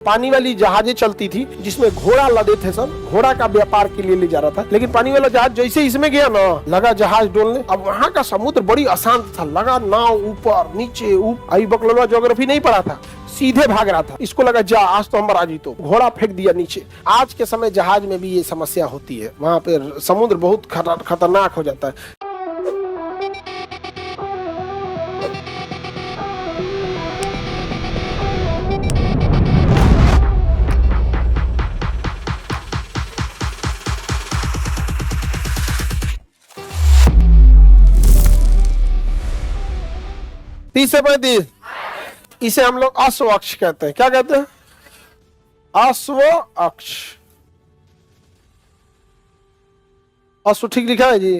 पानी वाली जहाजें चलती थी जिसमें घोड़ा लदे थे सब, घोड़ा का व्यापार के लिए ले जा रहा था। लेकिन पानी वाला जहाज जैसे इसमें गया ना, लगा जहाज डोलने। अब वहाँ का समुद्र बड़ी अशांत था, लगा नाव ऊपर नीचे अभी बकलवा ज्योग्राफी नहीं पढ़ा था, सीधे भाग रहा था। इसको लगा जा आज तो हम आ जीतो, घोड़ा फेंक दिया नीचे। आज के समय जहाज में भी ये समस्या होती है, वहाँ पे समुद्र बहुत खतरनाक हो जाता है। तीस से 35 इसे हम लोग अश्व अक्ष कहते हैं। क्या कहते हैं? अश्व अक्ष। अश्व ठीक लिखा है जी,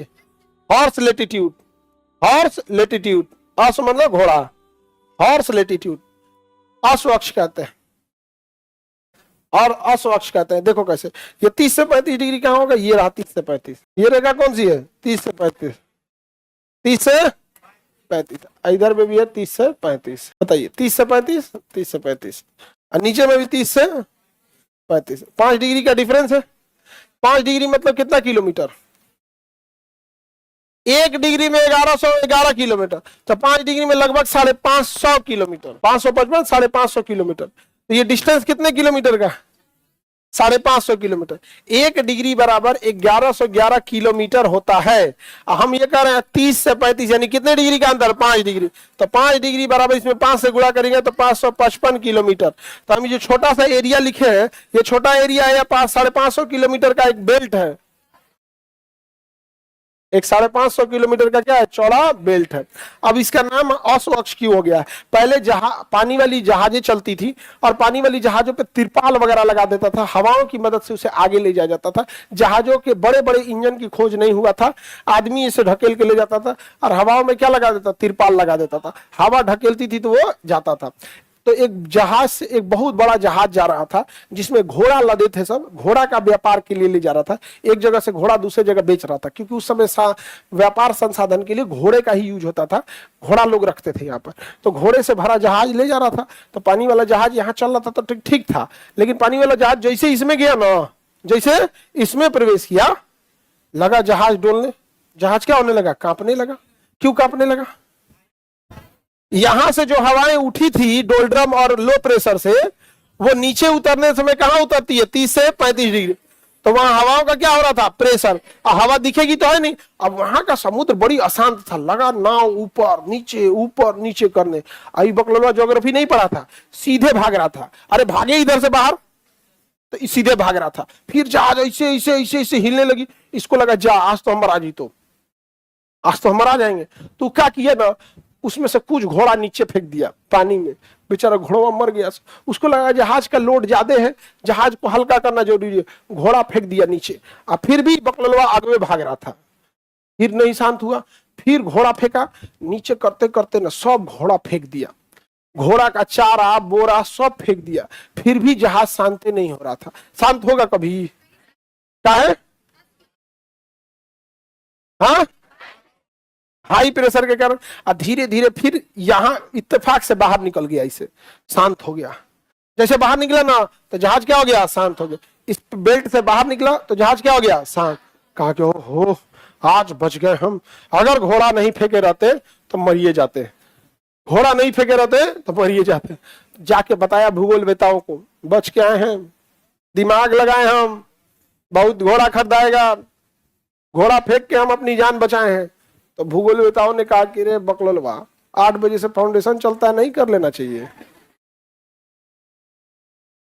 हॉर्स लेटीट्यूड। हॉर्स लेटीट्यूड, अश्व मतलब घोड़ा, हॉर्स लेटीट्यूड अश्व अक्ष कहते हैं। और अश्व अक्ष कहते हैं। देखो कैसे, ये 30 से 35 डिग्री कहाँ होगा? ये रहा 30 से 35। ये रेखा कौन सी है? 30 से 35। 30 से 35 इधर में भी है 30 से 35। बताइए 30 से 35, 30 से 35 और नीचे में भी 30 से 35। 5 डिग्री का डिफरेंस है। 5 डिग्री मतलब कितना किलोमीटर? 1 डिग्री में 1111 किलोमीटर, तो 5 डिग्री में लगभग 550 किलोमीटर। 555 550 किलोमीटर। तो ये डिस्टेंस कितने किलोमीटर का? 550 किलोमीटर। 1 डिग्री बराबर 1111 किलोमीटर होता है। हम ये कह रहे हैं 30 से 35 यानी कितने डिग्री का अंतर? 5 डिग्री। तो 5 डिग्री बराबर इसमें 5 से गुणा करेंगे तो 555 किलोमीटर। तो हम जो छोटा सा एरिया लिखे हैं, ये छोटा एरिया है, 550 किलोमीटर का एक बेल्ट है। एक 550 किलोमीटर का क्या है? चौड़ा बेल्ट है। अब इसका नाम अश्व अक्ष क्यों हो गया? पहले पानी वाली जहाजें चलती थी और पानी वाली जहाजों पे तिरपाल वगैरह लगा देता था, हवाओं की मदद से उसे आगे ले जाया जाता था। जहाजों के बड़े बड़े इंजन की खोज नहीं हुआ था, आदमी इसे ढकेल के ले जाता था और हवाओं में क्या लगा देता? तिरपाल लगा देता था। हवा ढकेलती थी तो वो जाता था। तो एक जहाज से एक बहुत बड़ा जहाज जा रहा था जिसमें घोड़ा लदे थे सब, घोड़ा का व्यापार के लिए ले जा रहा था। एक जगह से घोड़ा दूसरे जगह बेच रहा था, क्योंकि उस समय व्यापार संसाधन के लिए घोड़े का ही यूज होता था। घोड़ा लोग रखते थे यहाँ पर। तो घोड़े से भरा जहाज ले जा रहा था। तो पानी वाला जहाज यहाँ चल रहा था तो ठीक था। लेकिन पानी वाला जहाज जैसे इसमें गया ना, जैसे इसमें प्रवेश किया, लगा जहाज डोलने। जहाज क्या होने लगा? कांपने लगा। क्यों कांपने लगा? यहां से जो हवाएं उठी थी डोलड्रम और लो प्रेशर से, वो नीचे उतरने समय कहां उतरती है? 30 से 35 डिग्री। तो वहां हवाओं का क्या हो रहा था? प्रेशर। हवा दिखेगी तो है नहीं। अब वहां का समुद्र बड़ी अशांत था, लगा नाव ऊपर नीचे करने। अभी बकलवा ज्योग्राफी नहीं पढ़ा था, सीधे भाग रहा था। अरे भागे इधर से बाहर, तो सीधे भाग रहा था। फिर जहाज ऐसे ऐसे ऐसे ऐसे हिलने लगी। इसको लगा जा आज तो हम आ जीतो, आज तो हम आ जाएंगे। तो क्या किया ना, उसमें से कुछ घोड़ा नीचे फेंक दिया पानी में। बेचारा घोड़ा मर गया। उसको लगा जहाज का लोड ज्यादा है, जहाज को हल्का करना जरूरी है। घोड़ा फेंक दिया नीचे और फिर भी बकलवा आगे भाग रहा था। फिर नहीं शांत हुआ, फिर घोड़ा फेंका। नीचे करते करते ना सब घोड़ा फेंक दिया। घोड़ा का चारा बोरा सब फेंक दिया। फिर भी जहाज शांत नहीं हो रहा था। शांत होगा कभी? क्या है? हाँ, हाई प्रेशर के कारण। और धीरे धीरे फिर यहां इत्तेफाक से बाहर निकल गया, इसे शांत हो गया। जैसे बाहर निकला ना तो जहाज क्या हो गया? शांत हो गया। इस बेल्ट से बाहर निकला तो जहाज क्या हो गया? शांत। कहा कि हो आज बच गए हम। अगर घोड़ा नहीं फेंके रहते तो मरिए जाते। घोड़ा नहीं फेंके रहते तो मरिए जाते। जाके बताया भूगोल वेताओं को, बच के आए हैं, दिमाग लगाए हम, बहुत घोड़ा खरीदाएगा, घोड़ा फेंक के हम अपनी जान बचाए हैं। तो भूगोलवेताओं ने कहा कि रे बकलोलवा, 8 बजे से फाउंडेशन चलता है, नहीं कर लेना चाहिए।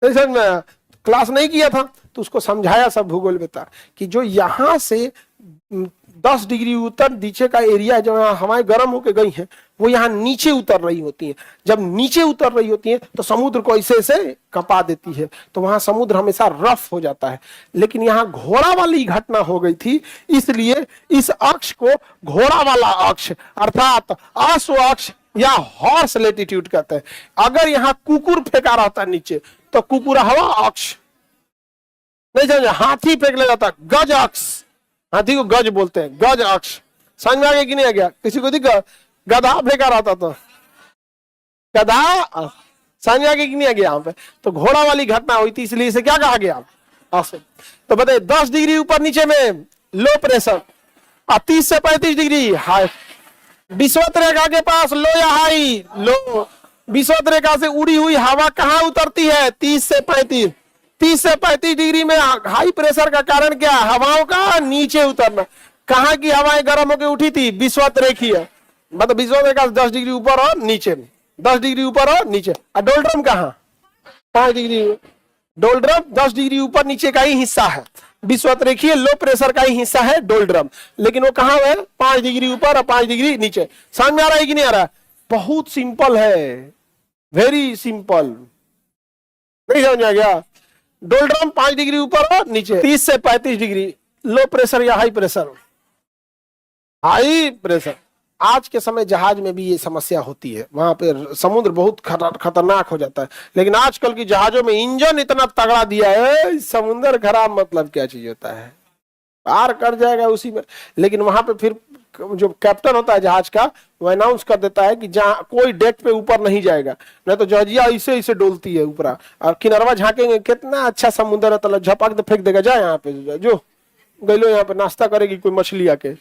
नहीं समझ में आया? क्लास नहीं किया था तो उसको समझाया सब भूगोलवेता कि जो यहाँ से 10 डिग्री उत्तर नीचे का एरिया जो हवाएं गर्म होकर गई हैं, वो यहाँ नीचे उतर रही होती हैं। जब नीचे उतर रही होती हैं तो समुद्र को ऐसे ऐसे कपा देती है, तो वहां समुद्र हमेशा रफ हो जाता है। लेकिन यहाँ घोड़ा वाली घटना हो गई थी, इसलिए इस अक्ष को घोड़ा वाला अक्ष अर्थात अश्व अक्ष या हॉर्स लेटीट्यूड कहते हैं। अगर यहाँ कुकुर फेंका रहता नीचे तो कुकुर हवा अक्ष। नहीं समझे? हाथी फेंक ले जाता गज अक्ष, हाथी को गज बोलते हैं, गज अक्ष। समझ में आ गया कि नहीं आ गया? किसी को दिक्कत? गधा फेंका रहता तो गधा समझ में आ गया कि नहीं आ गया यहाँ पे? तो घोड़ा वाली घटना हुई थी, इसलिए इसे क्या कहा गया? ऐसे। तो बताइए 10 डिग्री ऊपर नीचे में लो प्रेशर, 30 से 35 डिग्री हाई, विषुवत रेखा के पास लो या हाई? लो। विषुवत रेखा से उड़ी हुई हवा कहां उतरती है? 30 से 35। 30 से 35 डिग्री में हाई प्रेशर का कारण क्या? हवाओं का नीचे उतरना। कहां की हवाएं गर्म होकर उठी थी? विषुवत रेखीय, मतलब विषुवत रेखा 10 डिग्री ऊपर और नीचे में, 10 डिग्री ऊपर और नीचे। और डोलड्रम कहां? 5 डिग्री। डोलड्रम 10 डिग्री ऊपर नीचे का ही हिस्सा है, विषुवत रेखीय लो प्रेशर का ही हिस्सा है डोलड्रम, लेकिन वो कहां है? 5 डिग्री ऊपर और 5 डिग्री नीचे। समझ में आ रहा है कि नहीं आ रहा? बहुत सिंपल है, वेरी सिंपल। नहीं समझ में आ गया? डोलड्रम 5 डिग्री ऊपर और नीचे, 30 से 35 डिग्री लो प्रेशर या हाई प्रेशर? High pressure. आज के समय जहाज में भी ये समस्या होती है, वहां पे समुद्र बहुत खतरनाक हो जाता है, लेकिन आजकल की जहाजों में इंजन इतना तगड़ा दिया है, समुद्र खराब मतलब क्या चीज होता है, पार कर जाएगा उसी में। लेकिन वहां पे फिर जो कैप्टन होता है जहाज का, वो अनाउंस कर देता है कि जहां कोई डेक पे ऊपर नहीं जाएगा, नहीं तो जहाजिया इसे इसे डोलती है ऊपर। और किनारवा झांकेंगे, कितना अच्छा समुद्र है, तो झपक दे फेंक देगा, जा यहाँ पे जो गैलो, यहाँ पे नाश्ता करेगी कोई मछली आके,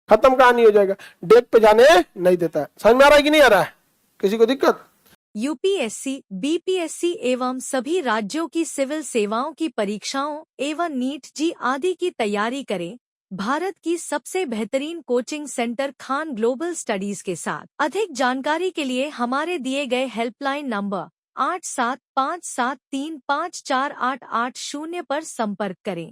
खत्म कहानी हो जाएगा, डेक पे जाने नहीं देता है। समझ में आ रहा है कि नहीं आ रहा है? किसी को दिक्कत? यूपीएससी, बीपीएससी एवं सभी राज्यों की सिविल सेवाओं की परीक्षाओं एवं नीट जी आदि की तैयारी करें भारत की सबसे बेहतरीन coaching centre Khan global studies के साथ। अधिक जानकारी के लिए हमारे दिए गए हेल्पलाइन नंबर 8757354880 पर संपर्क करें।